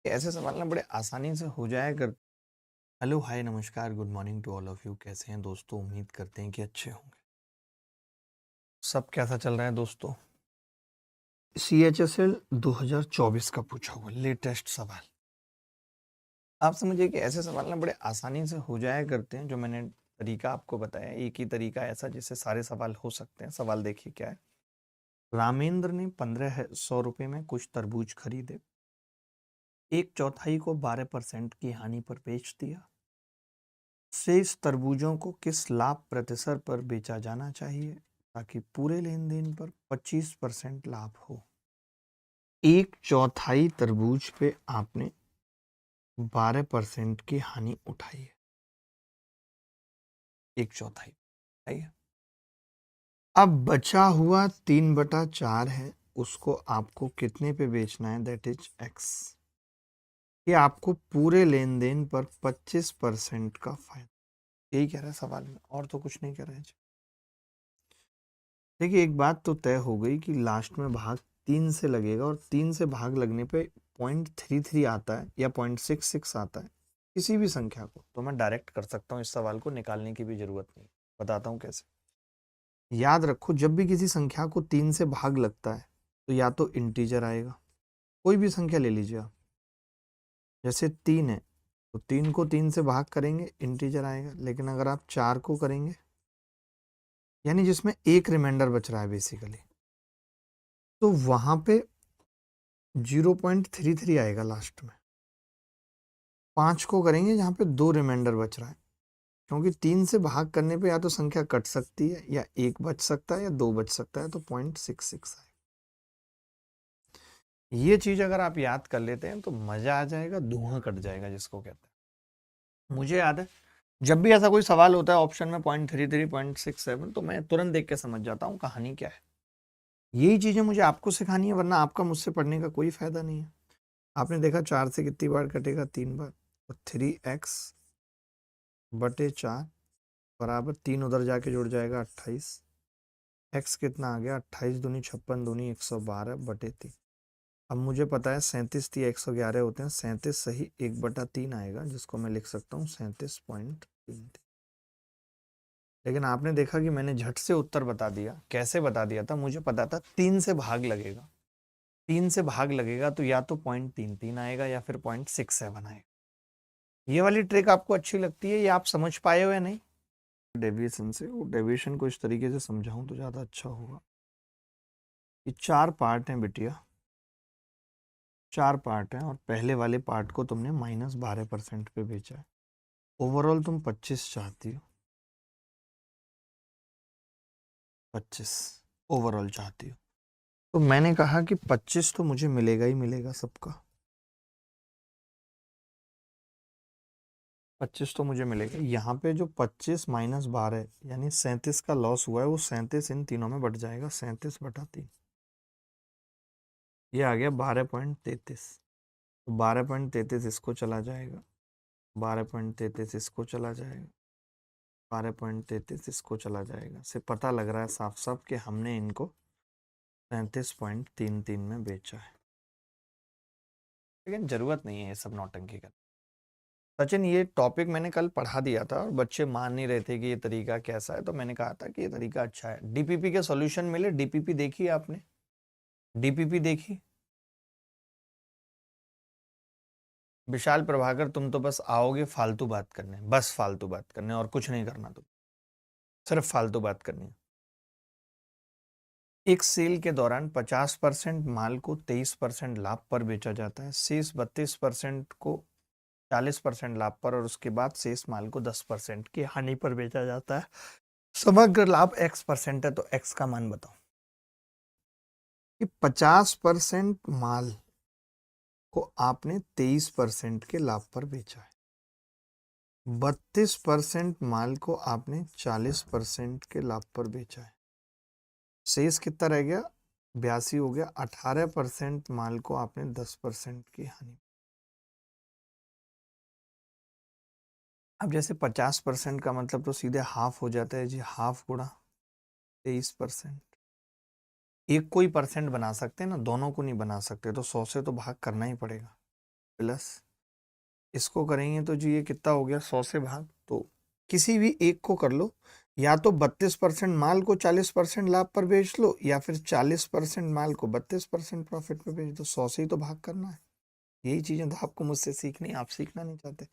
ऐसे सवाल ना बड़े आसानी से हो जाया कर। हेलो हाय नमस्कार good morning to all of you. कैसे हैं दोस्तों? उम्मीद करते हैं कि अच्छे होंगे। सब कैसा चल रहा है दोस्तों? CHSL 2024 का पूछा हुआ लेटेस्ट सवाल। आप समझिए कि ऐसे सवाल ना बड़े आसानी से हो जाया करते हैं। जो मैंने तरीका आपको बताया, एक ही तरीका ऐसा जिससे सारे सवाल हो सकते हैं। सवाल देखिए क्या है। रामेंद्र ने 1500 रुपये में कुछ तरबूज खरीदे, एक चौथाई को 12% की हानि पर बेच दिया। शेष तरबूजों को किस लाभ प्रतिशत पर बेचा जाना चाहिए ताकि पूरे लेन देन पर 25% लाभ हो? एक चौथाई तरबूज पे आपने 12% की हानि उठाई है। एक चौथाई है। अब बचा हुआ 3/4 है, उसको आपको कितने पे बेचना है? That is x. ये आपको पूरे लेन देन पर 25% का फायदा। यही कह रहा है सवाल में, और तो कुछ नहीं कह रहे हैं। देखिए, एक बात तो तय हो गई कि लास्ट में भाग 3 से लगेगा, और 3 से भाग लगने पे 0.33 आता है या 0.66 आता है किसी भी संख्या को, तो मैं डायरेक्ट कर सकता हूँ। इस सवाल को निकालने की भी जरूरत नहीं। बताता हूँ कैसे। याद रखो, जब भी किसी संख्या को 3 से भाग लगता है तो या तो इंटीजर आएगा, कोई भी संख्या ले लीजिए आप। जैसे 3 है तो 3 को 3 से भाग करेंगे, इंटीजर आएगा। लेकिन अगर आप 4 को करेंगे, यानी जिसमें एक रिमाइंडर बच रहा है बेसिकली, तो वहां पे 0.33 आएगा लास्ट में। 5 को करेंगे जहाँ पे 2 रिमाइंडर बच रहा है, क्योंकि 3 से भाग करने पे या तो संख्या कट सकती है, या 1 बच सकता है, या 2 बच सकता है, तो 0.66 आएगा। ये चीज अगर आप याद कर लेते हैं तो मजा आ जाएगा, धुआं कट जाएगा जिसको कहते हैं। मुझे याद है, जब भी ऐसा कोई सवाल होता है ऑप्शन में 0.33 0.67, तो मैं तुरंत देख के समझ जाता हूँ कहानी क्या है। यही चीजें मुझे आपको सिखानी है, वरना आपका मुझसे पढ़ने का कोई फायदा नहीं है। आपने देखा 4 से कितनी बार कटेगा? 3 बार। तो 3x/4 बराबर 3 उधर जाके जुड़ जाएगा 28। x कितना आ गया? 28 दूनी 56 दूनी 112/3। अब मुझे पता है 37 3 111 होते हैं, 37 सही 1/3 आएगा, जिसको मैं लिख सकता हूँ 37.33। लेकिन आपने देखा कि मैंने झट से उत्तर बता दिया। कैसे बता दिया था? मुझे पता था 3 से भाग लगेगा। 3 से भाग लगेगा तो या तो 0.33 आएगा या फिर 0.67 आएगा। ये वाली ट्रिक आपको अच्छी लगती है? ये आप समझ पाए हो या नहीं? डेविएशन से, वो डेविएशन को इस तरीके से समझाऊं तो ज़्यादा अच्छा होगा। ये 4 पार्ट हैं बिटिया, 4 पार्ट हैं, और पहले वाले पार्ट को तुमने -12% पे बेचा है। ओवरऑल तुम 25 चाहती हो, 25 ओवरऑल चाहती हो। तो मैंने कहा कि 25 तो मुझे मिलेगा ही मिलेगा सबका। 25 तो मुझे मिलेगा। यहाँ पे जो 25 -12 यानी 37 का लॉस हुआ है, वो 37 इन तीनों में बट जाएगा, 37/3। ये आ गया 12.33। तो 12.33 इसको चला जाएगा, 12.33 इसको चला जाएगा, 12.33 इसको चला जाएगा। से पता लग रहा है साफ साफ कि हमने इनको 37.33 में बेचा है। लेकिन जरूरत नहीं है ये सब नौटंकी का। सचिन, ये टॉपिक मैंने कल पढ़ा दिया था और बच्चे मान नहीं रहे थे कि ये तरीका कैसा है, तो मैंने कहा था कि ये तरीका अच्छा है। डीपीपी के सॉल्यूशन मिले? डीपीपी देखी आपने? डीपीपी देखी? विशाल प्रभाकर, तुम तो बस आओगे फालतू बात करने, बस फालतू बात करने, और कुछ नहीं करना। तुम सिर्फ फालतू बात करनी है। एक सेल के दौरान 50% माल को 23% लाभ पर बेचा जाता है, शेष 32% को 40% लाभ पर, और उसके बाद शेष माल को 10% की हानि पर बेचा जाता है। समग्र लाभ x% है, तो x का मान बताओ। कि 50% माल को आपने 23% के लाभ पर बेचा है, 32% माल को आपने 40% के लाभ पर बेचा है, शेष कितना रह गया? 82 हो गया। 18% माल को आपने 10% की हानि। अब जैसे 50% का मतलब तो सीधे हाफ हो जाता है जी, हाफ गुणा 23%। एक कोई परसेंट बना सकते हैं ना, दोनों को नहीं बना सकते, तो 100 से तो भाग करना ही पड़ेगा। प्लस इसको करेंगे तो जी ये कितना हो गया 100 से भाग, तो किसी भी एक को कर लो, या तो 32% माल को 40% लाभ पर बेच लो, या फिर 40% माल को 32% प्रॉफिट पे बेच दो। 100 से ही तो भाग करना है। यही चीजें तो आपको मुझसे सीखनी, आप सीखना नहीं चाहते।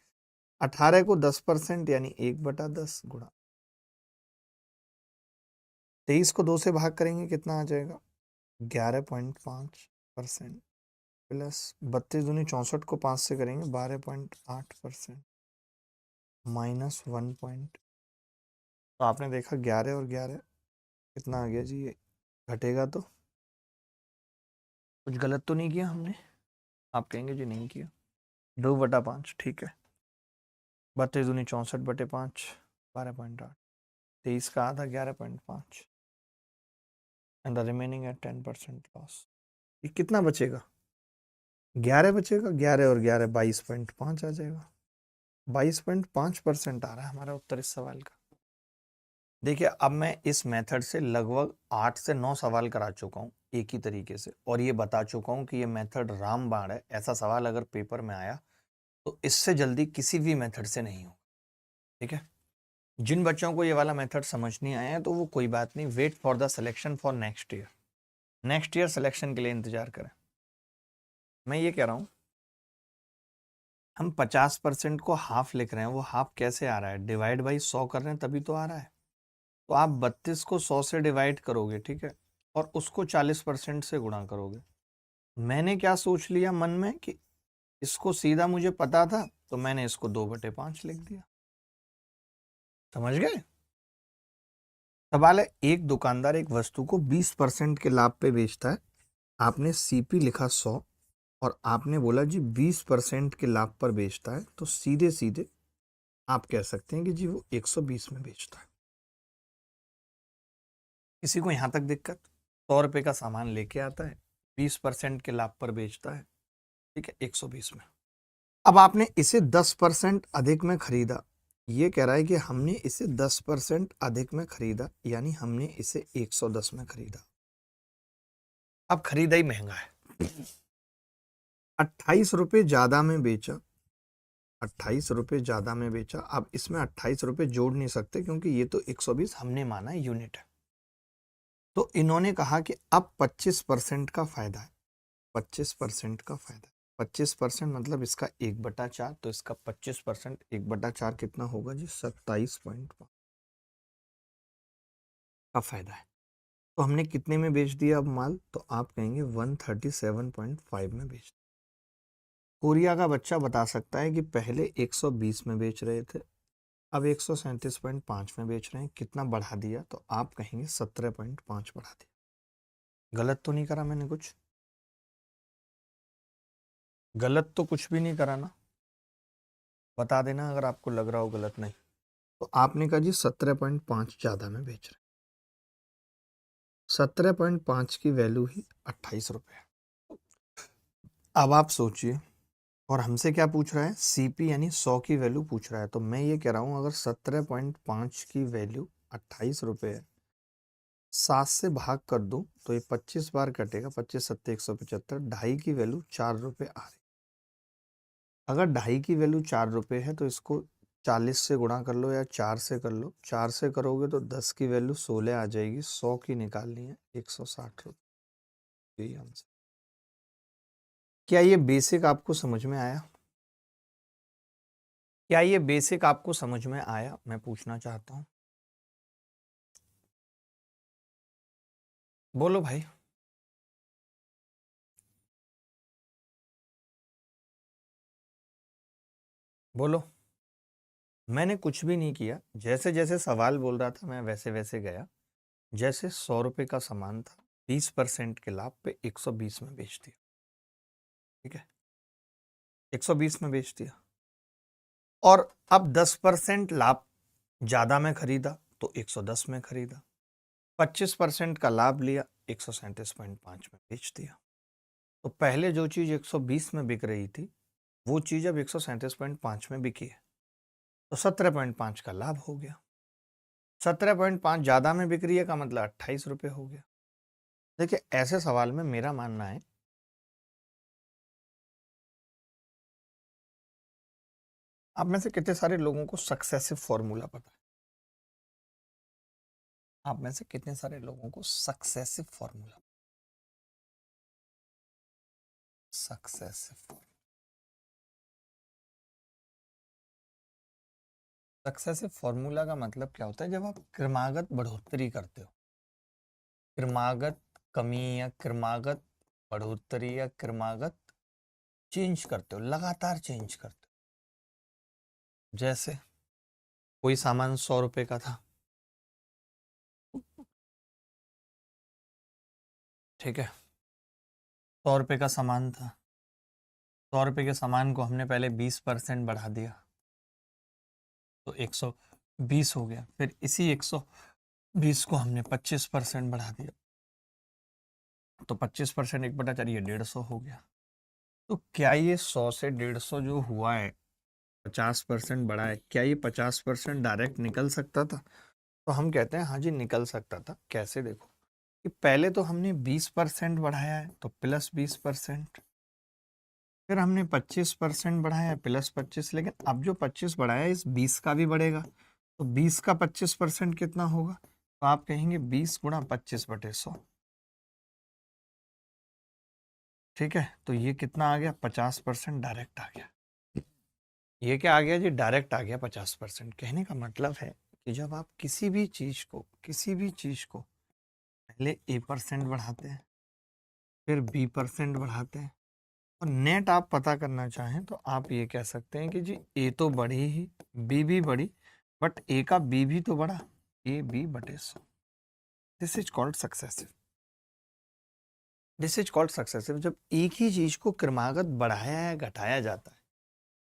18 को 10% यानी 1/10 गुणा 23 को 2 से भाग करेंगे कितना आ जाएगा 11.5% प्लस 32 दूनी 64 को 5 से करेंगे 12.8% माइनस 1 पॉइंट, तो आपने देखा 11 और 11 कितना आ गया जी, ये घटेगा तो कुछ गलत तो नहीं किया हमने? आप कहेंगे जी नहीं किया। 2/5 ठीक है, 32 दूनी 64/5 12.8, 23 का आधा 11.5 and the remaining at 10% loss. ये कितना बचेगा 11 बचेगा, 11 और 11 22.5 आ जाएगा। 22.5% आ रहा है हमारा उत्तर इस सवाल का। देखिए अब मैं इस मेथड से लगभग 8 से 9 सवाल करा चुका हूँ एक ही तरीके से, और ये बता चुका हूँ कि ये मेथड रामबाण है। ऐसा सवाल अगर पेपर में आया तो इससे जल्दी किसी भी मेथड से नहीं हो। ठीक है, जिन बच्चों को ये वाला मेथड समझ नहीं आया है तो वो कोई बात नहीं, wait for the selection for next year. Next year selection के लिए इंतजार करें। मैं ये कह रहा हूँ हम 50% को हाफ लिख रहे हैं, वो हाफ कैसे आ रहा है, डिवाइड बाई 100 कर रहे हैं तभी तो आ रहा है। तो आप 32 को 100 से डिवाइड करोगे, ठीक है, और उसको 40% से गुणा करोगे। मैंने क्या सोच लिया मन में कि इसको सीधा मुझे पता था, तो मैंने इसको 2/5 लिख दिया। समझ गए? सवाल है, एक दुकानदार एक वस्तु को 20% के लाभ पे बेचता है। आपने सीपी लिखा 100 और आपने बोला जी 20% के लाभ पर बेचता है, तो सीधे सीधे आप कह सकते हैं कि जी वो 120 में बेचता है। किसी को यहां तक दिक्कत? 100 रुपए का सामान लेके आता है, 20% के लाभ पर बेचता है, ठीक है, 120 में। अब आपने इसे 10% अधिक में खरीदा। ये कह रहा है कि हमने इसे 10% अधिक में खरीदा, यानी हमने इसे 110 में खरीदा। अब खरीदा ही महंगा है, 28 रुपए ज्यादा में बेचा। 28 रुपए ज्यादा में बेचा। अब इसमें 28 रुपए जोड़ नहीं सकते क्योंकि ये तो 120 हमने माना यूनिट है। तो इन्होंने कहा कि अब 25% का फायदा है। 25% का फायदा, 25% मतलब इसका 1/4, तो इसका 25% 1/4 कितना होगा जी 27.5 का फायदा है। तो हमने कितने में बेच दिया अब माल, तो आप कहेंगे 137.5 में बेच। कोरिया का बच्चा बता सकता है कि पहले 120 में बेच रहे थे, अब 137.5 में बेच रहे हैं, कितना बढ़ा दिया, तो आप कहेंगे 17.5 बढ़ा दिया। गलत तो नहीं करा मैंने कुछ? गलत तो कुछ भी नहीं करा ना? बता देना अगर आपको लग रहा हो गलत। नहीं तो आपने कहा जी 17.5 ज्यादा में बेच रहे, 17.5 की वैल्यू ही 28 रुपए है। अब आप सोचिए, और हमसे क्या पूछ रहा है, सीपी यानी 100 की वैल्यू पूछ रहा है। तो मैं ये कह रहा हूं अगर 17.5 की वैल्यू 28 रुपए है, 7 से भाग कर दो तो ये 25 बार कटेगा, 25 सत्ते 175, ढाई की वैल्यू 4 रुपए आ रही। अगर ढाई की वैल्यू 4 रुपए है तो इसको 40 से गुणा कर लो या 4 से कर लो। 4 से करोगे तो 10 की वैल्यू 16 आ जाएगी, 100 की निकालनी है 160 रुपये। यही आंसर। क्या ये बेसिक आपको समझ में आया? क्या ये बेसिक आपको समझ में आया, मैं पूछना चाहता हूं। बोलो भाई। बोलो। मैंने कुछ भी नहीं किया, जैसे जैसे सवाल बोल रहा था मैं वैसे वैसे गया। जैसे 100 रुपए का सामान था, 20% के लाभ पे 120 में बेच दिया। ठीक है, 120 में बेच दिया। और अब 10% लाभ ज्यादा में खरीदा तो 110 में खरीदा। 25% का लाभ लिया, 137.5 में बेच दिया। तो पहले जो चीज 120 में बिक रही थी वो चीज अब 137.5 में बिकी है, तो 17.5 का लाभ हो गया। 17.5 ज्यादा में बिक रही है का मतलब 28 रुपये हो गया। देखिए ऐसे सवाल में मेरा मानना है आप में से कितने सारे लोगों को सक्सेसिव फॉर्मूला पता है? आप में से कितने सारे लोगों को successive formula, successive successive formula का मतलब क्या होता है? जब आप क्रमागत बढ़ोतरी करते हो, क्रमागत कमी या क्रमागत बढ़ोतरी या क्रमागत चेंज करते हो, लगातार चेंज करते हो। जैसे कोई सामान 100 रुपए का था, ठीक है, 100 रुपए का सामान था, 100 रुपए के सामान को हमने पहले 20% बढ़ा दिया तो 120 हो गया, फिर इसी 120 को हमने 25% बढ़ा दिया तो 25% 1/4 150 हो गया। तो क्या ये 100 से 150 जो हुआ है, 50% बढ़ा है, क्या ये 50% डायरेक्ट निकल सकता था? तो हम कहते हैं हाँ जी निकल सकता था। कैसे? देखो कि पहले तो हमने 20% बढ़ाया है तो +20%, फिर हमने 25% बढ़ाया है +25, लेकिन अब जो 25 बढ़ाया है इस 20 का भी बढ़ेगा तो 20 का 25% कितना होगा? तो आप कहेंगे 20 × 25/100, ठीक है। तो ये कितना आ गया? 50% डायरेक्ट आ गया। ये क्या आ गया जी? डायरेक्ट आ गया 50%। कहने का मतलब है कि जब आप किसी भी चीज को पहले A% बढ़ाते हैं, फिर B% बढ़ाते हैं और नेट आप पता करना चाहें तो आप ये कह सकते हैं कि जी A तो बढ़ी ही, B भी बढ़ी, बट A का B भी तो बढ़ा, AB/100। This is called successive. This is called successive. जब एक ही चीज को क्रमागत बढ़ाया या घटाया जाता है,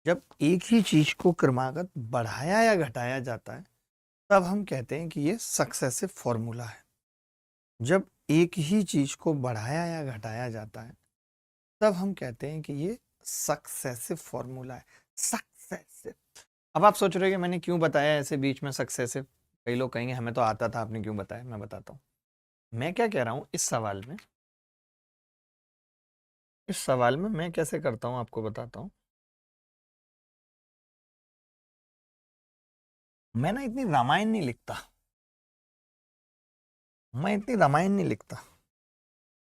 जब एक ही चीज को क्रमागत बढ़ाया या घटाया जाता है, तब हम कहते हैं कि ये सक्सेसिव फॉर्मूला है। जब एक ही चीज को बढ़ाया या घटाया जाता है, तब हम कहते हैं कि ये सक्सेसिव फॉर्मूला है। सक्सेसिव। अब आप सोच रहे हो कि मैंने क्यों बताया ऐसे बीच में सक्सेसिव? कई लोग कहेंगे हमें तो आता था, आपने क्यों बताया? मैं बताता हूँ। मैं क्या कह रहा हूँ इस सवाल में, मैं कैसे करता हूँ आपको बताता हूँ। मैं ना इतनी रामायण नहीं लिखता,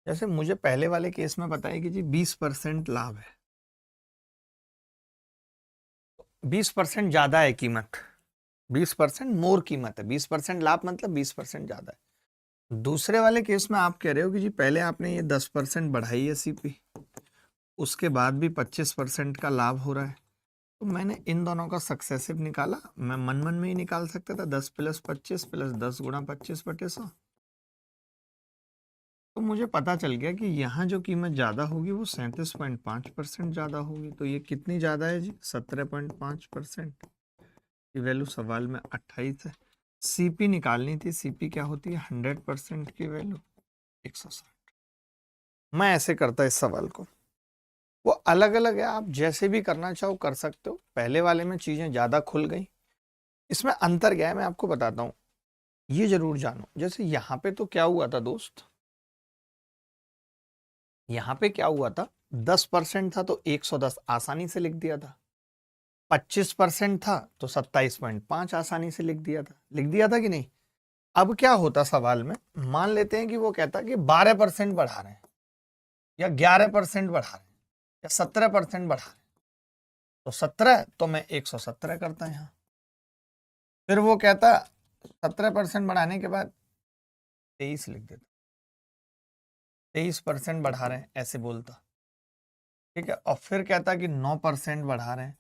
जैसे मुझे पहले वाले केस में पता है कि जी 20% लाभ है, 20% ज्यादा है कीमत, 20% मोर कीमत है, 20% लाभ मतलब 20% ज्यादा है। दूसरे वाले केस में आप कह रहे हो कि जी पहले आपने ये 10% बढ़ाई है सीपी, उसके बाद भी 25% का लाभ हो रहा है, तो मैंने इन दोनों का सक्सेसिव निकाला। मैं मन मन में ही निकाल सकता था 10 + 25 + 10 × 25/100। तो मुझे पता चल गया कि यहाँ जो कीमत ज़्यादा होगी वो 37.5% ज़्यादा होगी। तो ये कितनी ज़्यादा है जी? 17.5% की वैल्यू सवाल में 28 है। सीपी निकालनी थी, सीपी क्या होती है? 100% की वैल्यू 160। मैं ऐसे करता इस सवाल को, वो अलग अलग है, आप जैसे भी करना चाहो कर सकते हो। पहले वाले में चीज़ें ज़्यादा खुल गई, इसमें अंतर क्या है मैं आपको बताता हूँ। ये जरूर जानो, जैसे यहाँ पे तो क्या हुआ था दोस्त, यहाँ पे क्या हुआ था, 10% था तो 110 आसानी से लिख दिया था, 25% था तो 27.5 आसानी से लिख दिया था कि नहीं। अब क्या होता सवाल में, मान लेते हैं कि वो कहता कि 12% बढ़ा रहे हैं या 11% बढ़ा रहे हैं या 17% बढ़ा रहे हैं, तो 17 तो मैं 117 करता यहाँ। फिर वो कहता 17% बढ़ाने के बाद 23 लिख देता, 23% बढ़ा रहे हैं ऐसे बोलता, ठीक है। और फिर कहता कि 9% बढ़ा रहे हैं,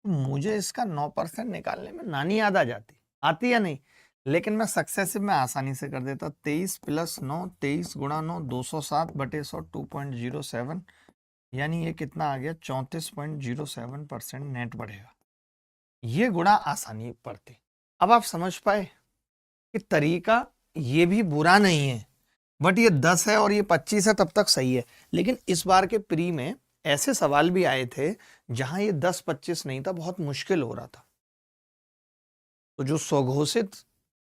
तो मुझे इसका 9% निकालने में नानी याद आ जाती, आती या नहीं, लेकिन मैं सक्सेसिव में आसानी से कर देता। 23 + 9, 23 × 9 207/100 2.07, यानी ये कितना आ गया? 34.07% नेट बढ़ेगा। ये गुणा आसानी पड़ती। अब आप समझ पाए कि तरीका ये भी बुरा नहीं है, बट ये 10 है और ये 25 है तब तक सही है। लेकिन इस बार के प्री में ऐसे सवाल भी आए थे जहां ये 10-25 नहीं था, बहुत मुश्किल हो रहा था। तो जो स्वघोषित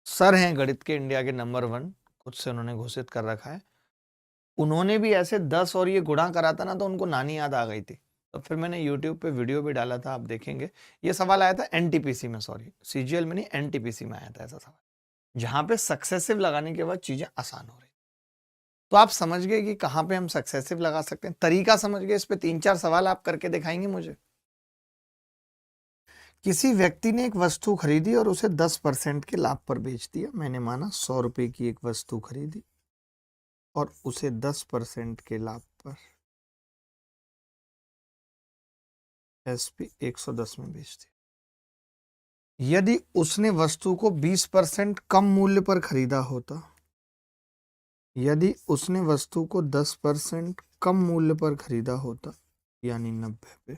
सर हैं गणित के इंडिया के नंबर 1, खुद से उन्होंने घोषित कर रखा है, उन्होंने भी ऐसे 10 और ये गुणा करा था ना, तो उनको नानी याद आ गई थी। तो फिर मैंने यूट्यूब पे वीडियो भी डाला था, आप देखेंगे। ये सवाल आया था एनटीपीसी में, सॉरी सीजीएल में नहीं, एनटीपीसी में आया था ऐसा सवाल, जहां पे सक्सेसिव लगाने के बाद चीजें आसान हो रही। तो आप समझ गए कि कहां पे हम सक्सेसिव लगा सकते हैं, तरीका समझ गए। इस पे 3-4 सवाल आप करके दिखाएंगे मुझे। किसी व्यक्ति ने एक वस्तु खरीदी और उसे 10% के लाभ पर बेच दिया। मैंने माना 100 रुपए की एक वस्तु खरीदी और उसे 10% के लाभ पर एसपी 110 में बेच दिया। यदि उसने वस्तु को 20% कम मूल्य पर खरीदा होता, यदि उसने वस्तु को 10% कम मूल्य पर खरीदा होता, यानी 90 पे,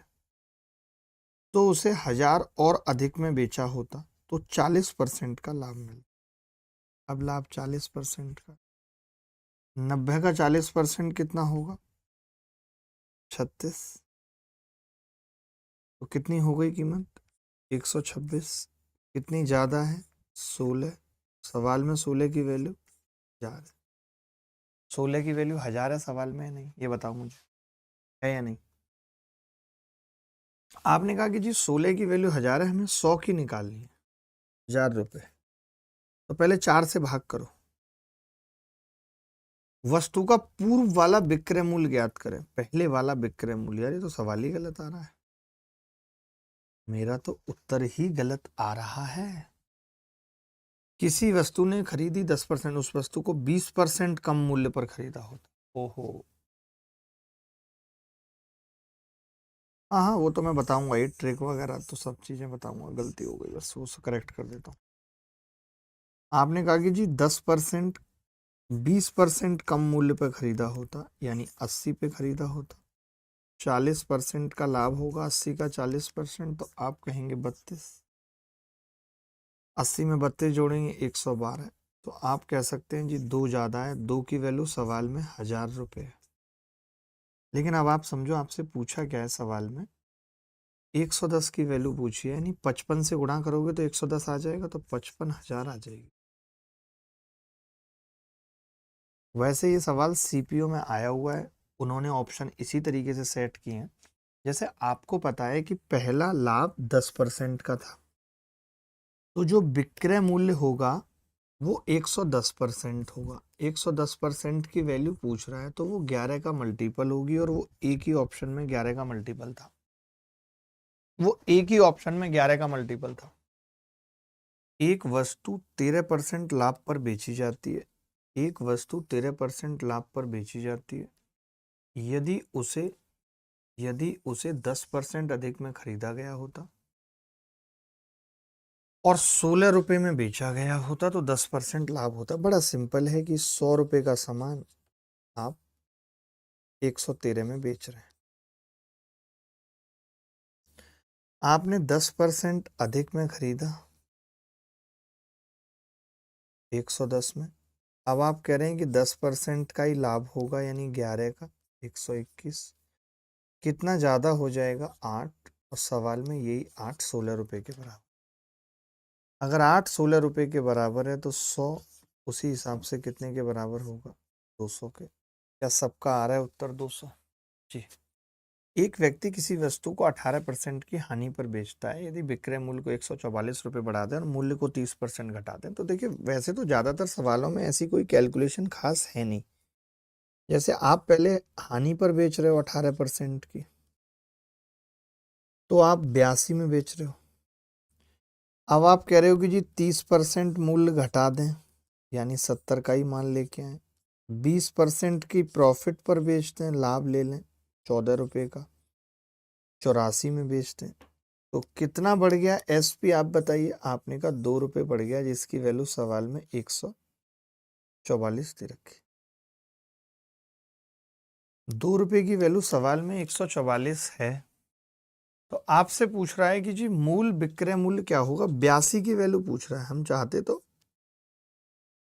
तो उसे 1000 और अधिक में बेचा होता तो 40% का लाभ मिलता। अब लाभ 40% का, 90 का 40% कितना होगा? 36। तो कितनी हो गई कीमत? 126। कितनी ज्यादा है? 16। सवाल में 16 की वैल्यू 1000 है। 16 की वैल्यू 1000 है सवाल में, नहीं? ये बताओ मुझे, है या नहीं? आपने कहा कि जी 16 की वैल्यू 1000 है, हमें 100 की निकालनी है, 1000 रुपए। तो पहले 4 से भाग करो। वस्तु का पूर्व वाला विक्रय मूल्य ज्ञात करें। पहले वाला विक्रय मूल्य, यार ये तो सवाल ही गलत आ रहा है। मेरा तो उत्तर ही गलत आ रहा है। किसी वस्तु ने खरीदी 10%, उस वस्तु को 20% कम मूल्य पर खरीदा होता। ओहो, हाँ हाँ, वो तो मैं बताऊंगा, ये ट्रिक वगैरह तो सब चीजें बताऊंगा। गलती हो गई, बस वो करेक्ट कर देता हूँ। आपने कहा कि जी 10% 20% कम मूल्य पर खरीदा होता, यानी 80 पे खरीदा होता, 40% का लाभ होगा, 80 का 40%, तो आप कहेंगे 32। 80 में 32 जोड़ेंगे 112। तो आप कह सकते हैं जी 2 ज्यादा है, 2 की वैल्यू सवाल में 1000 रुपये है। लेकिन अब आप समझो, आपसे पूछा क्या है सवाल में? 110 की वैल्यू पूछी है, यानी 55 से गुणा करोगे तो 110 आ जाएगा, तो 55,000 आ जाएगी। वैसे ये सवाल सीपीओ में आया हुआ है, उन्होंने ऑप्शन इसी तरीके से सेट किए हैं। जैसे आपको पता है कि पहला लाभ 10% का था, तो जो विक्रय मूल्य होगा वो 110% होगा। 110% की वैल्यू पूछ रहा है, तो वो 11 का मल्टीपल होगी, और वो एक ही ऑप्शन में 11 का मल्टीपल था। वो एक ही ऑप्शन में 11 का मल्टीपल था। एक वस्तु 13% लाभ पर बेची जाती है। एक वस्तु 13% लाभ पर बेची जाती है। यदि उसे 10% अधिक में खरीदा गया होता और 16 रुपए में बेचा गया होता, तो 10% लाभ होता। बड़ा सिंपल है कि 100 रुपए का सामान आप 113 में बेच रहे हैं। आपने 10% अधिक में खरीदा 110 में। अब आप कह रहे हैं कि 10% का ही लाभ होगा, यानी 11 का 121। कितना ज्यादा हो जाएगा? 8। और सवाल में यही 8 16 रुपए के बराबर। अगर 8 16 रुपए के बराबर है, तो 100 उसी हिसाब से कितने के बराबर होगा? 200 के। क्या सबका आ रहा है उत्तर 200? जी। एक व्यक्ति किसी वस्तु को 18% की हानि पर बेचता है। यदि विक्रय मूल्य को 144 रुपये बढ़ा दें और मूल्य को 30% घटा दें, तो देखिए वैसे तो ज्यादातर सवालों में ऐसी कोई कैलकुलेशन खास है नहीं। जैसे आप पहले हानि पर बेच रहे हो 18% की, तो आप 82 में बेच रहे हो। अब आप कह रहे हो कि जी 30% मूल्य घटा दें, यानी 70 का ही मान लेके आए। 20% की प्रॉफिट पर बेचते हैं, लाभ ले लें 14 रुपये का, 84 में बेचते हैं। तो कितना बढ़ गया एसपी, आप बताइए। आपने कहा 2 रुपये बढ़ गया, जिसकी वैल्यू सवाल में 144 दे रखी। 2 रुपये की वैल्यू सवाल में 144 है, तो आपसे पूछ रहा है कि जी मूल विक्रय मूल्य क्या होगा? 82 की वैल्यू पूछ रहा है। हम चाहते तो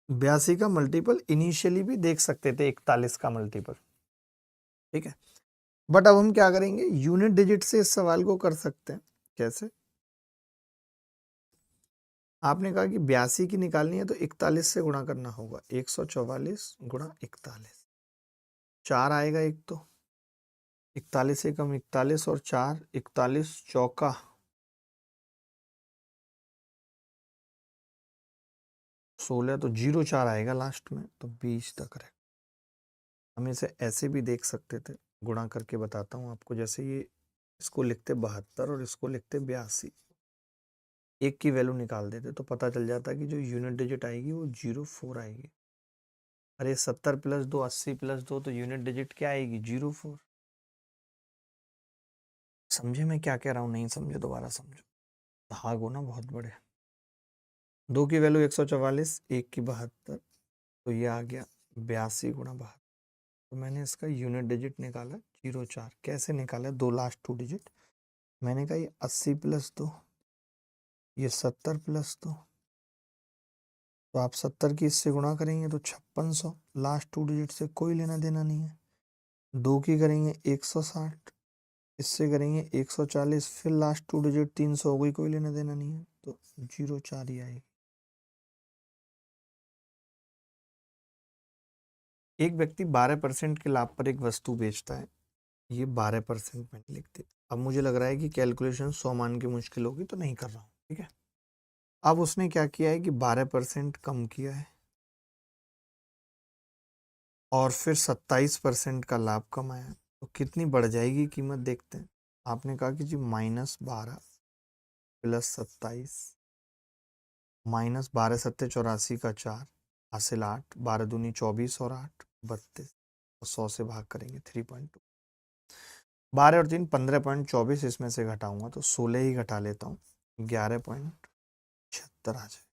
82 का मल्टीपल इनिशियली भी देख सकते थे, 41 का मल्टीपल, ठीक है। बट अब हम क्या करेंगे, यूनिट डिजिट से इस सवाल को कर सकते हैं। कैसे? आपने कहा कि 82 की निकालनी है, तो 41 से गुणा करना होगा। 144 गुणा 41, 4 आएगा एक तो, 41 से कम 41 और 4 41 चौका 16 तो 04 आएगा लास्ट में, तो 20 तक रहे। हम इसे ऐसे भी देख सकते थे, गुणा करके बताता हूँ आपको। जैसे ये इसको लिखते 72 और इसको लिखते 82, एक की वैल्यू निकाल देते तो पता चल जाता कि जो यूनिट डिजिट आएगी वो 04 आएगी। अरे 70 + 2 80 + 2 तो यूनिट डिजिट क्या आएगी 04। समझे मैं क्या कह रहा हूँ? नहीं समझे दोबारा समझो। भाग हो ना बहुत बड़े। 2 की वैल्यू 144, 1 की 72, तो ये आ गया 82 × 72। तो मैंने इसका यूनिट डिजिट निकाला 04। कैसे निकाला? दो लास्ट 2 डिजिट। मैंने कहा ये 80 + 2, ये 70 + 2, तो आप 70 की इससे गुणा करेंगे तो 5600। लास्ट 2 डिजिट से कोई लेना देना नहीं है। 2 की करेंगे 160, इससे करेंगे 140, फिर लास्ट 2 डिजिट 300 हो गई, कोई लेना देना नहीं है, तो 04 ही आएगी। एक व्यक्ति 12% के लाभ पर एक वस्तु बेचता है, ये 12% मैंने लिख दिया। अब मुझे लग रहा है कि कैलकुलेशन 100 मान के मुश्किल होगी, तो नहीं कर रहा हूँ, ठीक है। अब उसने क्या किया है कि 12% कम किया है और फिर 27% का लाभ कमाया, तो कितनी बढ़ जाएगी कीमत देखते हैं। आपने कहा कि जी -12 + 27, -12 7 84 का 4 हासिल 8, 12 दूनी 24 और 8 32, और 100 से भाग करेंगे 3.2। 12 और 3 15.24, इसमें से घटाऊंगा तो 16 ही घटा लेता हूँ, 11.76 आ जाए।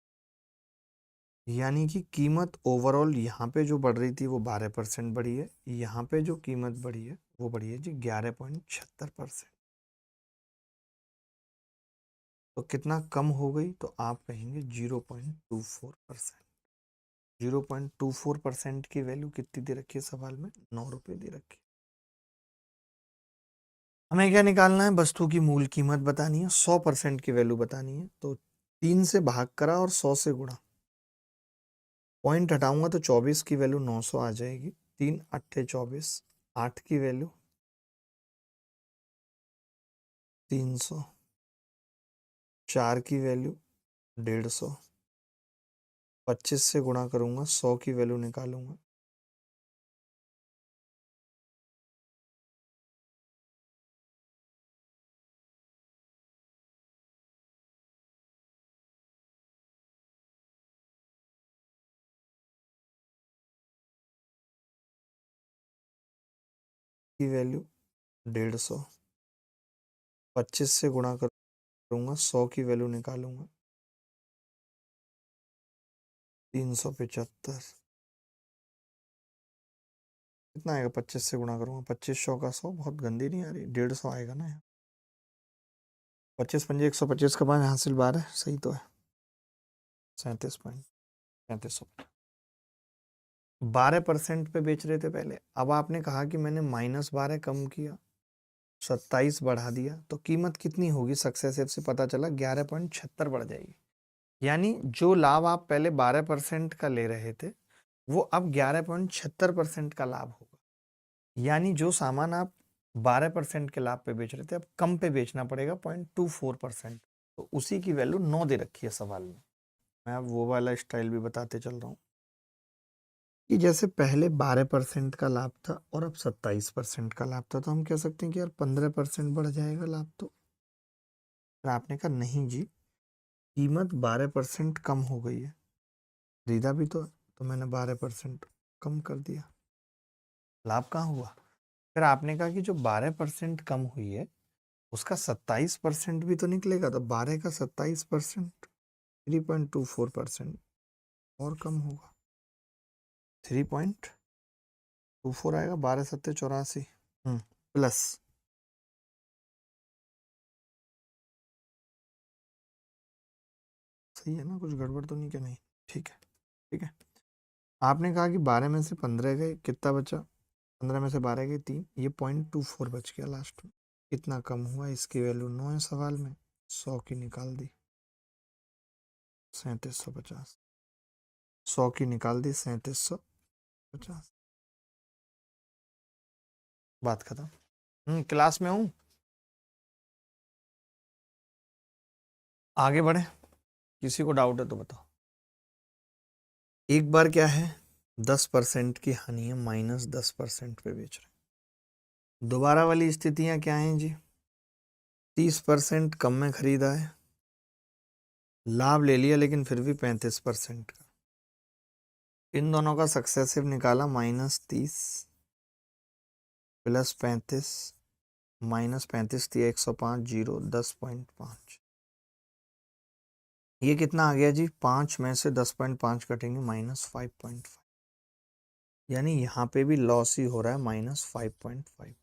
यानी कि कीमत ओवरऑल यहाँ पे जो बढ़ रही थी वो 12% बढ़ी है, यहाँ पे जो कीमत बढ़ी है वो बढ़ी है जी 11.76%। तो कितना कम हो गई? तो आप कहेंगे 0.24%। 0.24% की वैल्यू कितनी दे रखी है सवाल में? 9 रुपये दे रखी है। हमें क्या निकालना है? वस्तु की मूल कीमत बतानी है, 100% की वैल्यू बतानी है। तो 3 से भाग करा और 100 से गुणा, पॉइंट हटाऊंगा तो 24 की वैल्यू 900 आ जाएगी। 3 8 24, 8 की वैल्यू 300, 4 की वैल्यू 150, 25 से गुणा करूंगा, 100 की वैल्यू निकालूंगा, की वैल्यू 150, 25 से गुणा करूंगा, 100 की वैल्यू निकालूंगा, 375। कितना आएगा? 25 से गुणा करूंगा, 2500 का 100, बहुत गंदी नहीं आ रही, 150 आएगा ना यहाँ। 25 पंजे 125 का 5 हासिल 12, सही तो है। 37.35। 12% पे बेच रहे थे पहले, अब आपने कहा कि मैंने -12 कम किया, 27 बढ़ा दिया, तो कीमत कितनी होगी? सक्सेसिव से पता चला 11.76 बढ़ जाएगी। यानी जो लाभ आप पहले 12% का ले रहे थे वो अब 11.76% का लाभ होगा। यानी जो सामान आप 12% के लाभ पे बेच रहे थे अब कम पे बेचना पड़ेगा 0.24%। तो उसी की वैल्यू 9 दे रखी है सवाल में। मैं अब वो वाला स्टाइल भी बताते चल रहा हूँ कि जैसे पहले 12% का लाभ था और अब 27% का लाभ था, तो हम कह सकते हैं कि यार 15% बढ़ जाएगा लाभ। तो फिर आपने कहा नहीं जी, कीमत 12% कम हो गई है, खरीदा भी तो मैंने 12% कम कर दिया, लाभ कहाँ हुआ? फिर आपने कहा कि जो 12% कम हुई है उसका 27% भी तो निकलेगा, तो 12 का 27% 3.24% और कम होगा, 3.24 आएगा। 12 7 84 प्लस सही है ना? कुछ गड़बड़ तो नहीं? क्या नहीं? ठीक है, ठीक है। आपने कहा कि 12 में से 15 गए, कितना बचा? 15 में से 12 गए 3, ये 0.24 बच गया लास्ट में। कितना कम हुआ? इसकी वैल्यू 9 है सवाल में, 100 की निकाल दी 3750, 100 की निकाल दी 3750, बात खत्म। क्लास में हूँ, आगे बढ़े, किसी को डाउट है तो बताओ। एक बार क्या है 10% की हानि है, -10% पे बेच रहे। दोबारा वाली स्थितियां क्या हैं जी, 30% कम में खरीदा है, लाभ ले लिया लेकिन फिर भी 35% का। इन दोनों का सक्सेसिव निकाला, -30 + 35, -35 थी 105, 0 10.5। ये कितना आ गया जी, 5 में से 10.5 कटेंगे, -5.5। यानी यहाँ पे भी लॉस ही हो रहा है, -5.5।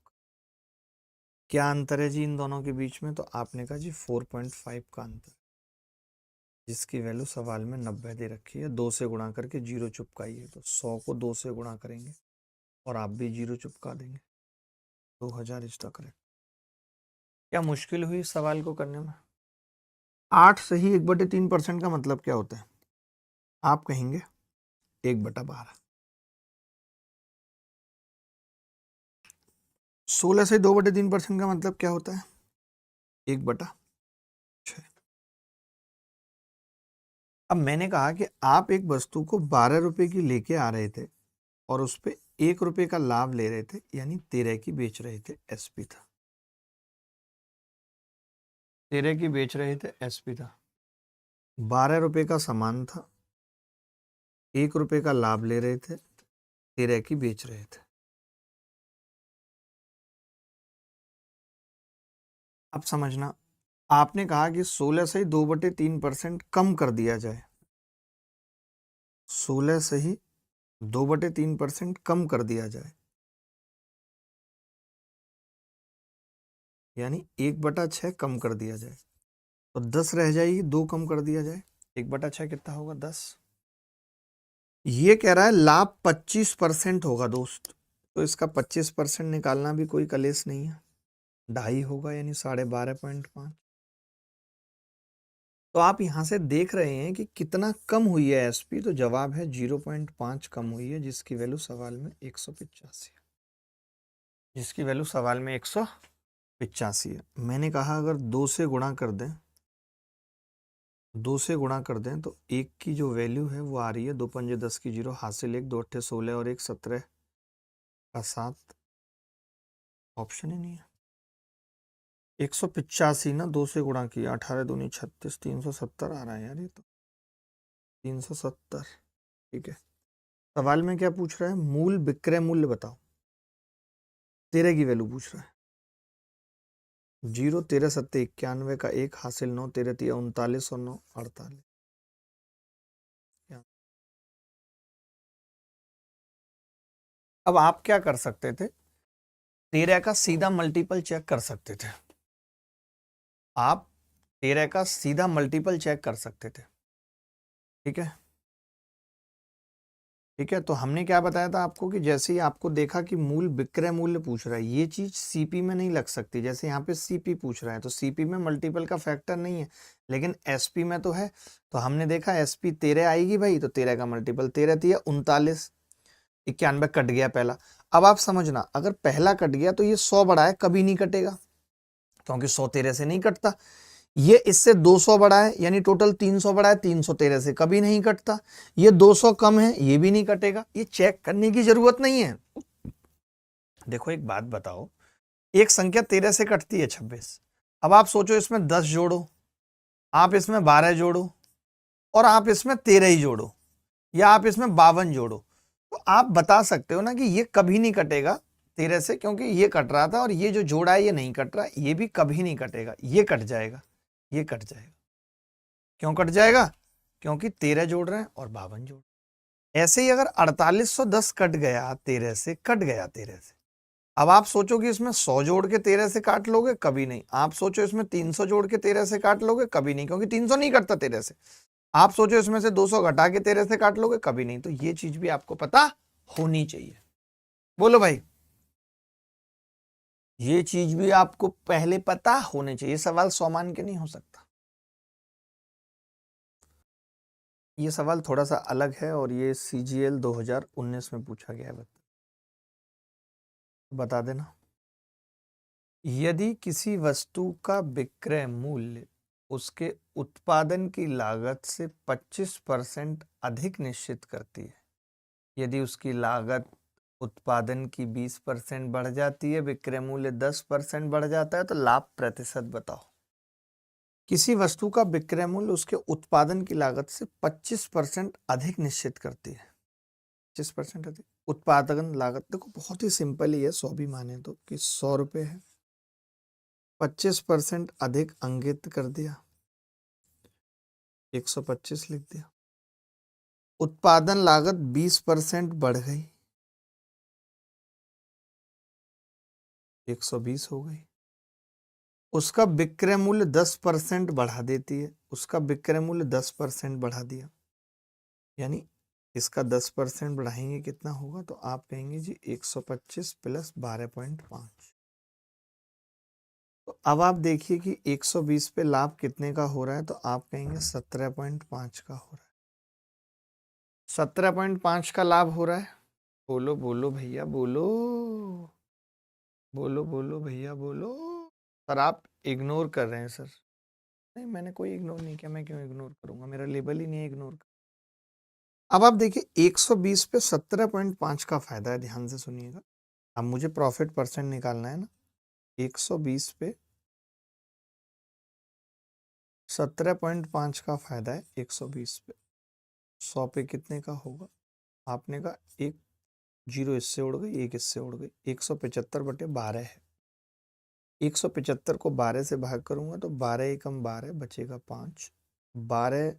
क्या अंतर है जी इन दोनों के बीच में, तो आपने कहा जी 4.5 का अंतर, जिसकी वैल्यू सवाल में 90 दे रखी है। 2 से गुणा करके 0 चुपकाइए, तो 100 को 2 से गुणा करेंगे और आप भी 0 चुपका देंगे, 2000 इसका करेक्ट। क्या मुश्किल हुई इस सवाल को करने में? 8 सही 1/3% का मतलब क्या होता है? आप कहेंगे 1/12। 16 से 2/3% का मतलब क्या होता है? 1/6। अब मैंने कहा कि आप एक वस्तु को 12 रुपए की लेके आ रहे थे और उस पे 1 रुपए का लाभ ले रहे थे, यानी 13 की बेच रहे थे, एसपी था। 13 की बेच रहे थे, एसपी था। 12 रुपए का सामान था, 1 रुपए का लाभ ले रहे थे, 13 की बेच रहे थे। अब समझना, आपने कहा कि 16 से ही 2/3% कम कर दिया जाए। 16 से ही 2/3% कम कर दिया जाए, यानी 1/6 कम कर दिया जाए, तो 10 रह जाएगी, 2 कम कर दिया जाए, 1/6 कितना होगा, 10। ये कह रहा है लाभ 25% होगा दोस्त, तो इसका 25% निकालना भी कोई कलेश नहीं है, 2.5 होगा, यानी 12.5। तो आप यहां से देख रहे हैं कि कितना कम हुई है एसपी, तो जवाब है 0.5 कम हुई है, जिसकी वैल्यू सवाल में 185 है, जिसकी वैल्यू सवाल में 185 है। मैंने कहा अगर 2 से गुणा कर दें, 2 से गुणा कर दें तो 1 की जो वैल्यू है वो आ रही है 2 पंजे 10 की 0, हासिल 1, 2 अट्ठे 16 और 1 17 का 7, ऑप्शन ही नहीं है। 185 ना 2 से गुणा किया, 18 दूनी 36, 370 आ रहा है यार, ये तो 370। ठीक है, सवाल में क्या पूछ रहा है, मूल विक्रय मूल्य बताओ, 13 की वैल्यू पूछ रहा है। 0 13 सत्ते 91 का 1, हासिल 9, 13 तिया 39 और 9 48। अब आप क्या कर सकते थे, 13 का सीधा मल्टीपल चेक कर सकते थे, आप 13 का सीधा मल्टीपल चेक कर सकते थे। ठीक है, ठीक है, तो हमने क्या बताया था आपको कि जैसे ही आपको देखा कि मूल विक्रय मूल्य पूछ रहा है, ये चीज सीपी में नहीं लग सकती, जैसे यहाँ पे सीपी पूछ रहा है तो सीपी में मल्टीपल का फैक्टर नहीं है, लेकिन एसपी में तो है। तो हमने देखा एसपी 13 आएगी भाई, तो 13 का मल्टीपल 13 थी 39, 91 कट गया पहला। अब आप समझना, अगर पहला कट गया तो ये 100 बड़ा है, कभी नहीं कटेगा, क्योंकि 100 13 से नहीं कटता। ये इससे 200 बड़ा है, यानी टोटल 300 बड़ा है, 313 से कभी नहीं कटता। ये 200 कम है, ये भी नहीं कटेगा, ये चेक करने की जरूरत नहीं है। देखो एक बात बताओ, एक संख्या 13 से कटती है 26, अब आप सोचो इसमें 10 जोड़ो, आप इसमें 12 जोड़ो, और आप इसमें 13 ही जोड़ो, या आप इसमें 52 जोड़ो, तो आप बता सकते हो ना कि ये कभी नहीं कटेगा 13 से, क्योंकि ये कट रहा था और ये जो जोड़ा है ये नहीं कट रहा, ये भी कभी नहीं कटेगा, ये कट जाएगा, ये कट जाएगा। क्यों कट जाएगा? क्योंकि 13 जोड़ रहे हैं और 52 जोड़। ऐसे ही अगर 4810 कट गया 13 से, कट गया 13 से, अब आप सोचो कि इसमें 100 जोड़ के 13 से काट लोगे, कभी नहीं। आप सोचो इसमें 300 जोड़ के 13 से काट लोगे, कभी नहीं, क्योंकि 300 नहीं कटता 13 से। आप सोचो इसमें से 200 घटा के 13 से काट लोगे, कभी नहीं। तो ये चीज भी आपको पता होनी चाहिए। बोलो भाई, ये चीज भी आपको पहले पता होने चाहिए, सवाल 100 मान के नहीं हो सकता। ये सवाल थोड़ा सा अलग है और ये CGL 2019 में पूछा गया है, बता देना। यदि किसी वस्तु का विक्रय मूल्य उसके उत्पादन की लागत से 25% अधिक निश्चित करती है, यदि उसकी लागत उत्पादन की 20% बढ़ जाती है, विक्रय मूल्य 10% बढ़ जाता है, तो लाभ प्रतिशत बताओ। किसी वस्तु का विक्रय मूल्य उसके उत्पादन की लागत से 25% अधिक निश्चित करती है। 25% अधिक उत्पादन लागत, देखो बहुत ही सिंपल ही है, 100 भी माने तो कि 100 रुपये है, 25% अधिक अंकित कर दिया, 125 लिख दिया। उत्पादन लागत 20% बढ़ गई, 120 हो गई। उसका विक्रय मूल्य 10% बढ़ा देती है, उसका विक्रय मूल्य 10% बढ़ा दिया, यानी इसका 10% बढ़ाएंगे कितना होगा, तो आप कहेंगे जी 125 प्लस 12.5। तो अब आप देखिए कि 120 पे लाभ कितने का हो रहा है, तो आप कहेंगे 17.5 का हो रहा है। 17.5 का लाभ हो रहा है। बोलो बोलो भैया बोलो, बोलो बोलो भैया बोलो। सर आप इग्नोर कर रहे हैं सर। नहीं, मैंने कोई इग्नोर नहीं किया, मैं क्यों इग्नोर करूंगा, मेरा लेबल ही नहीं है इग्नोर का। अब आप देखिए 120 पे 17.5 का फायदा है, ध्यान से सुनिएगा। अब मुझे प्रॉफिट परसेंट निकालना है ना, 120 पे 17.5 का फायदा है, 120 पे 100 पे कितने का होगा, आपने कहा एक जीरो इससे उड़ गई, एक इससे उड़ गई, 175/12 है। 175 को 12 से भाग करूंगा तो 12 एकम 12 बचेगा 5, 12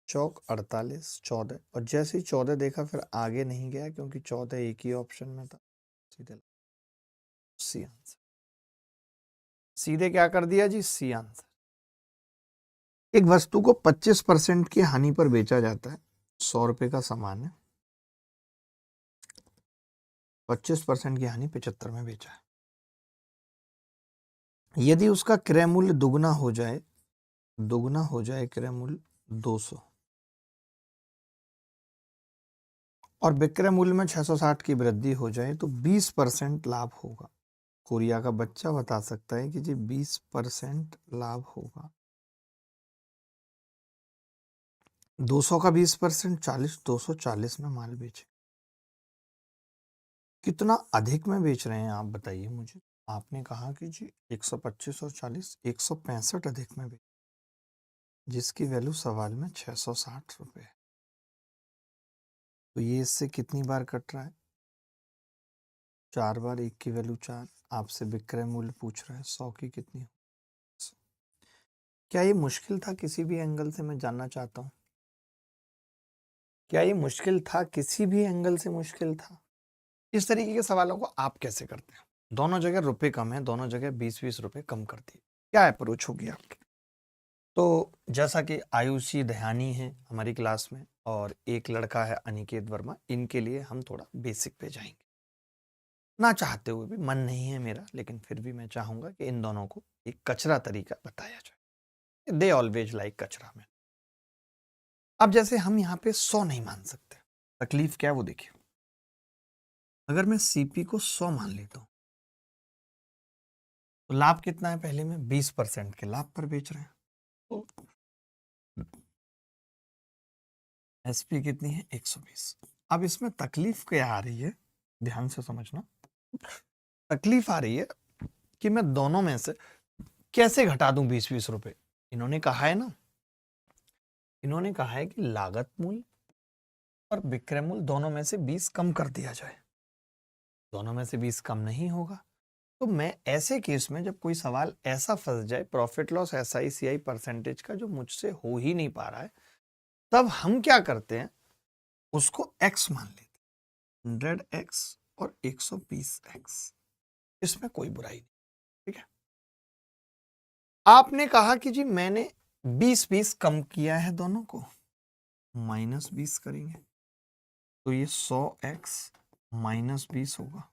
चौक 48, 14। और जैसे ही 14 देखा फिर आगे नहीं गया, क्योंकि 14 एक ही ऑप्शन में था, सीधे सी आंसर। सीधे क्या कर दिया जी, सी आंसर। एक वस्तु को 25% की हानि पर बेचा जाता है, 100 रुपए का सामान है, 25% की हानि 75 में बेचा है। यदि उसका क्रय मूल्य दुगना हो जाए क्रय मूल्य 200 और विक्रय मूल्य में 660 की वृद्धि हो जाए, तो 20% लाभ होगा। कोरिया का बच्चा बता सकता है कि जी 20% लाभ होगा। 200 का 20% 40, 240 में माल बेचे। कितना अधिक में बेच रहे हैं आप बताइए मुझे। आपने कहा कि जी 125 और 40, 165 अधिक में बेच, जिसकी वैल्यू सवाल में 660 रुपए है। तो ये इससे कितनी बार कट रहा है, 4 बार, एक की वैल्यू 4। आपसे विक्रय मूल्य पूछ रहा है 100 की कितनी। क्या ये मुश्किल था, किसी भी एंगल से मैं जानना चाहता हूं, क्या ये मुश्किल था, किसी भी एंगल से मुश्किल था? इस तरीके के सवालों को आप कैसे करते हैं? दोनों जगह रुपए कम है, दोनों जगह 20-20 रुपए कम कर दिए, क्या अप्रोच होगी आपकी? तो जैसा कि आयुषी दयानी है हमारी क्लास में और एक लड़का है अनिकेत वर्मा, इनके लिए हम थोड़ा बेसिक पे जाएंगे। ना चाहते हुए भी, मन नहीं है मेरा, लेकिन फिर भी मैं चाहूंगा कि इन दोनों को एक कचरा तरीका बताया जाए। दे ऑलवेज लाइक कचरा में। अब जैसे हम यहाँ पे 100 नहीं मान सकते, तकलीफ क्या है वो देखिए। अगर मैं सीपी को 100 मान लेता हूं, तो लाभ कितना है, पहले में 20% के लाभ पर बेच रहे हैं, तो एसपी कितनी है, 120। अब इसमें तकलीफ क्या आ रही है, ध्यान से समझना। तकलीफ आ रही है कि मैं दोनों में से कैसे घटा दूं 20-20 रुपए। इन्होंने कहा है ना, इन्होंने कहा है कि लागत मूल्य और विक्रय मूल्य दोनों में से 20 कम कर दिया जाए। दोनों में से 20 कम नहीं होगा, तो मैं ऐसे केस में जब कोई सवाल ऐसा फंस जाए, प्रॉफिट लॉस SICI परसेंटेज का, जो मुझसे हो ही नहीं पा रहा है, तब हम क्या करते हैं, उसको x मान लेते हैं, 100x और 120x। इसमें कोई बुराई नहीं, ठीक है। आपने कहा कि जी मैंने 20-20 कम किया है, दोनों को -20 करेंगे, तो ये 100x -20 होगा,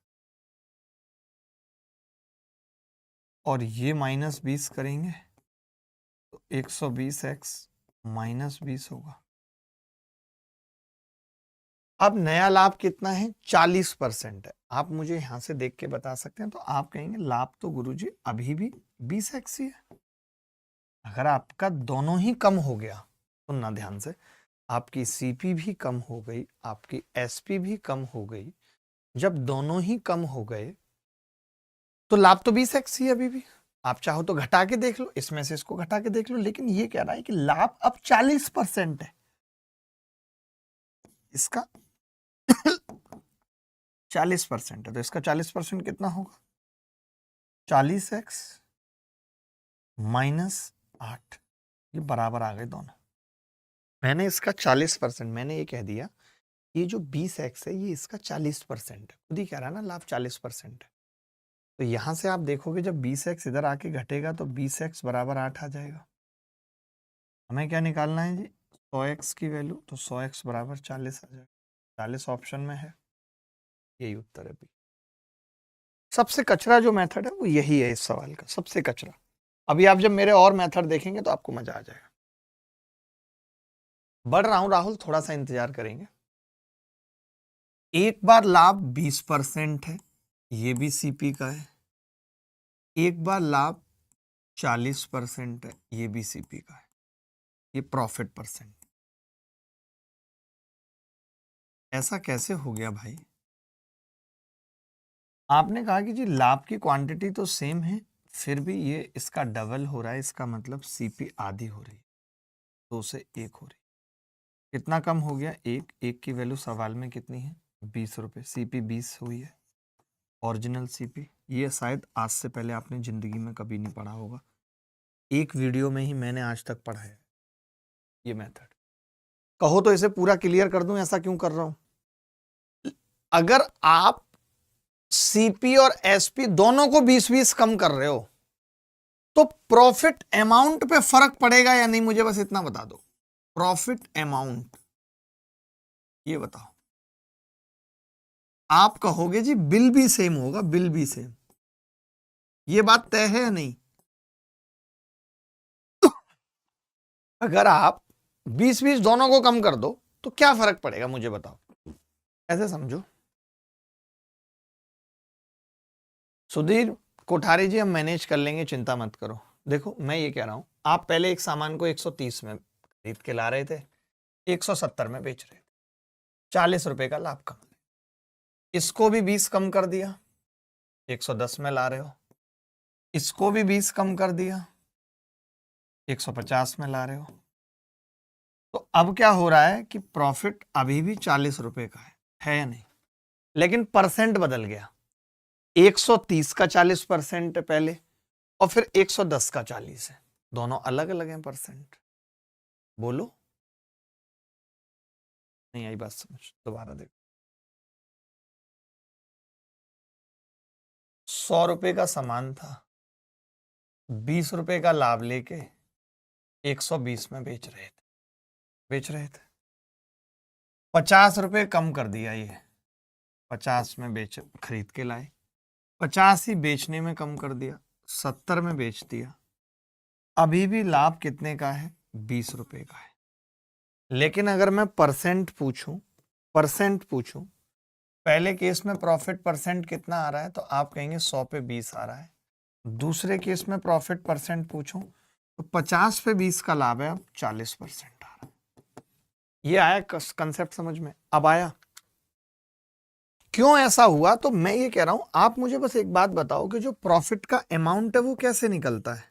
और ये -20 करेंगे तो 120x -20 होगा। अब नया लाभ कितना है, 40% है, आप मुझे यहां से देख के बता सकते हैं, तो आप कहेंगे लाभ तो गुरुजी अभी भी 20x ही है। अगर आपका दोनों ही कम हो गया, सुनना ध्यान से, आपकी सीपी भी कम हो गई, आपकी एसपी भी कम हो गई, जब दोनों ही कम हो गए तो लाभ तो 20x ही अभी भी। आप चाहो तो घटा के देख लो, इसमें से इसको घटा के देख लो, लेकिन ये कह रहा है कि लाभ अब 40% है, इसका 40% है, तो इसका 40% कितना होगा? 40x माइनस 8, ये बराबर आ गए दोनों। मैंने इसका 40%, मैंने ये कह दिया ये जो 20x है ये इसका 40% है, खुद ही कह रहा है ना लाभ 40% है। तो यहां से आप देखोगे जब 20x इधर आके घटेगा तो 20x बराबर 8 आ जाएगा। हमें क्या निकालना है जी? 100x की वैल्यू, तो 100x बराबर 40 आ जाएगा। 40 ऑप्शन में है, यही उत्तर है भी। सबसे कचरा जो मेथड है वो यही है इस सवाल का, सबसे कचरा। अभी आप जब मेरे और मेथड देखेंगे तो आपको मजा आ जाएगा। बढ़ रहा हूं राहुल, थोड़ा सा इंतजार करेंगे। एक बार लाभ 20% है, ये भी सीपी का है। एक बार लाभ 40% है, ये भी सीपी का है। ये प्रॉफिट परसेंट। ऐसा कैसे हो गया भाई? आपने कहा कि जी लाभ की क्वांटिटी तो सेम है, फिर भी ये इसका डबल हो रहा है, इसका मतलब सीपी आधी हो रही है, 2 से 1 हो रही है। कितना कम हो गया? 1 की वैल्यू सवाल में कितनी है? 20 रुपये। सीपी 20 हुई है, ओरिजिनल सीपी। ये शायद आज से पहले आपने जिंदगी में कभी नहीं पढ़ा होगा, एक वीडियो में ही मैंने आज तक पढ़ा है ये मेथड। कहो तो इसे पूरा क्लियर कर दूं, ऐसा क्यों कर रहा हूं? अगर आप सीपी और एसपी दोनों को 20-20 कम कर रहे हो तो प्रॉफिट अमाउंट पे फर्क पड़ेगा या नहीं, मुझे बस इतना बता दो। प्रॉफिट अमाउंट ये बताओ। आप कहोगे जी बिल भी सेम होगा, बिल भी सेम, ये बात तय है या नहीं? अगर आप 20-20 दोनों को कम कर दो तो क्या फर्क पड़ेगा, मुझे बताओ। ऐसे समझो, सुधीर कोठारी जी हम मैनेज कर लेंगे, चिंता मत करो। देखो मैं ये कह रहा हूं, आप पहले एक सामान को 130 में खरीद के ला रहे थे, 170 में बेच रहे थे, 40 रुपए का लाभ कम। इसको भी 20 कम कर दिया, 110 में ला रहे हो। इसको भी 20 कम कर दिया, 150 में ला रहे हो। तो अब क्या हो रहा है कि प्रॉफिट अभी भी 40 रुपए का है या नहीं? लेकिन परसेंट बदल गया, 130 का 40% है पहले, और फिर 110 का 40 है, दोनों अलग अलग हैं परसेंट। बोलो, नहीं आई बात समझ? दोबारा देखो, 100 रुपए का सामान था, 20 रुपए का लाभ लेके 120 में बेच रहे थे। 50 रुपए कम कर दिया, ये 50 में बेच खरीद के लाए, 50 ही बेचने में कम कर दिया, 70 में बेच दिया। अभी भी लाभ कितने का है? 20 रुपए का है। लेकिन अगर मैं परसेंट पूछूं, पहले केस में प्रॉफिट परसेंट कितना आ रहा है, तो आप कहेंगे 100 पे 20 आ रहा है। दूसरे केस में प्रॉफिट परसेंट पूछूं तो 50 पे 20 का लाभ है, अब 40% आ रहा है। ये आया कंसेप्ट समझ में? अब आया क्यों ऐसा हुआ? तो मैं ये कह रहा हूं, आप मुझे बस एक बात बताओ कि जो प्रॉफिट का अमाउंट है वो कैसे निकलता है?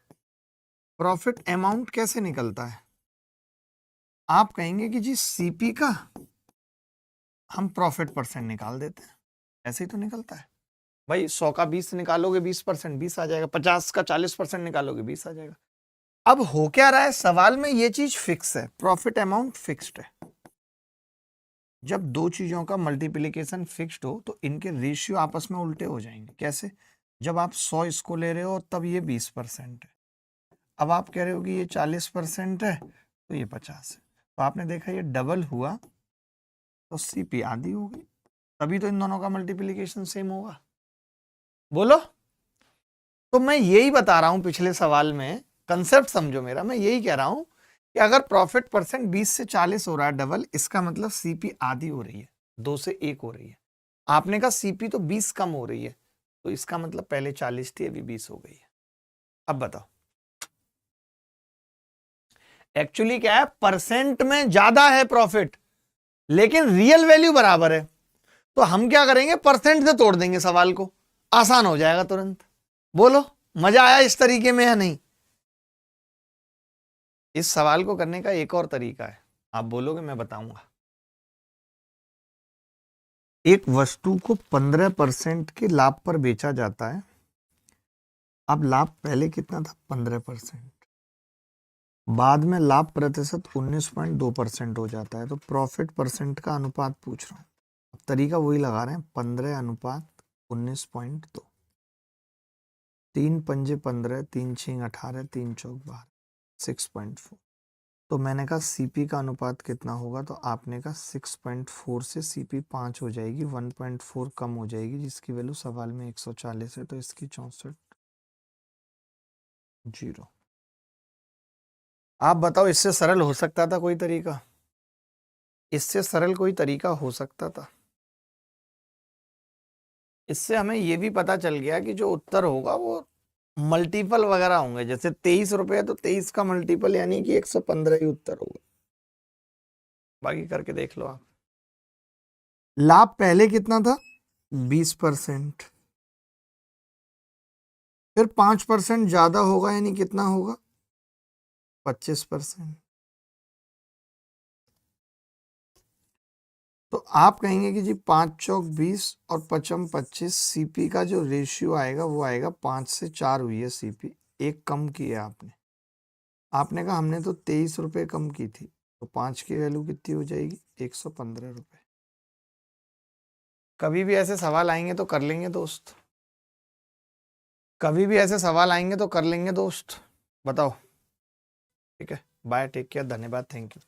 प्रॉफिट अमाउंट कैसे निकलता है? आप कहेंगे कि जी सीपी का हम प्रॉफिट परसेंट निकाल देते हैं, ऐसे ही तो निकलता है भाई। 100 का 20 निकालोगे 20%, 20 आ जाएगा। 50 का 40% निकालोगे 20 आ जाएगा। अब हो क्या रहा है सवाल में, ये चीज फिक्स है, प्रॉफिट अमाउंट फिक्स्ड है। जब दो चीजों का मल्टीप्लिकेशन फिक्स्ड हो तो इनके रेशियो आपस में उल्टे हो जाएंगे। कैसे? जब आप 100 इसको ले रहे हो तब ये 20% है, अब आप कह रहे हो कि ये 40% है तो ये 50 है, तो आपने देखा ये डबल हुआ तो सीपी आधी हो गई, तभी तो इन दोनों का मल्टीप्लिकेशन सेम होगा। बोलो। तो मैं यही बता रहा हूं, पिछले सवाल में कंसेप्ट समझो मेरा, मैं यही कह रहा हूं कि अगर प्रॉफिट परसेंट 20 से 40 हो रहा है डबल, इसका मतलब सीपी आधी हो रही है, 2 से 1 हो रही है। आपने कहा सीपी तो 20 कम हो रही है, तो इसका मतलब पहले 40 थी अभी 20 हो गई है। अब बताओ एक्चुअली क्या है, परसेंट में ज्यादा है प्रॉफिट लेकिन रियल वैल्यू बराबर है, तो हम क्या करेंगे, परसेंट से तोड़ देंगे सवाल को, आसान हो जाएगा तुरंत। बोलो मजा आया इस तरीके में या नहीं? इस सवाल को करने का एक और तरीका है, आप बोलोगे मैं बताऊंगा। एक वस्तु को 15% के लाभ पर बेचा जाता है। अब लाभ पहले कितना था, 15%, बाद में लाभ प्रतिशत 19.2% हो जाता है, तो प्रॉफिट परसेंट का अनुपात पूछ रहा हूं। अब तरीका वही लगा रहे हैं, 15:19.2, 3 पंजे 15, 3 6 18, 3 चौक 12, 6.4। तो मैंने कहा सीपी का अनुपात कितना होगा, तो आपने कहा 6.4 से सीपी 5 हो जाएगी, 1.4 कम हो जाएगी, जिसकी वैल्यू सवाल में 140 है, तो इसकी 64 0। आप बताओ इससे सरल हो सकता था कोई तरीका? इससे सरल कोई तरीका हो सकता था? इससे हमें यह भी पता चल गया कि जो उत्तर होगा वो मल्टीपल वगैरह होंगे, जैसे 23 रुपए तो 23 का मल्टीपल यानी कि 115 ही उत्तर होगा। बाकी करके देख लो आप। लाभ पहले कितना था, 20%, फिर 5% ज्यादा होगा यानी कितना होगा, 25%। तो आप कहेंगे कि जी 5 चौक 20 और 5 25, सीपी का जो रेशियो आएगा वो आएगा 5 से 4 हुई है सीपी, एक कम की है आपने। आपने कहा हमने तो 23 रुपए कम की थी, तो 5 की वैल्यू कितनी हो जाएगी, 115 रुपए। कभी भी ऐसे सवाल आएंगे तो कर लेंगे दोस्त, कभी भी ऐसे सवाल आएंगे तो कर लेंगे दोस्त, बताओ। ठीक है, बाय, टेक केयर, धन्यवाद, थैंक यू।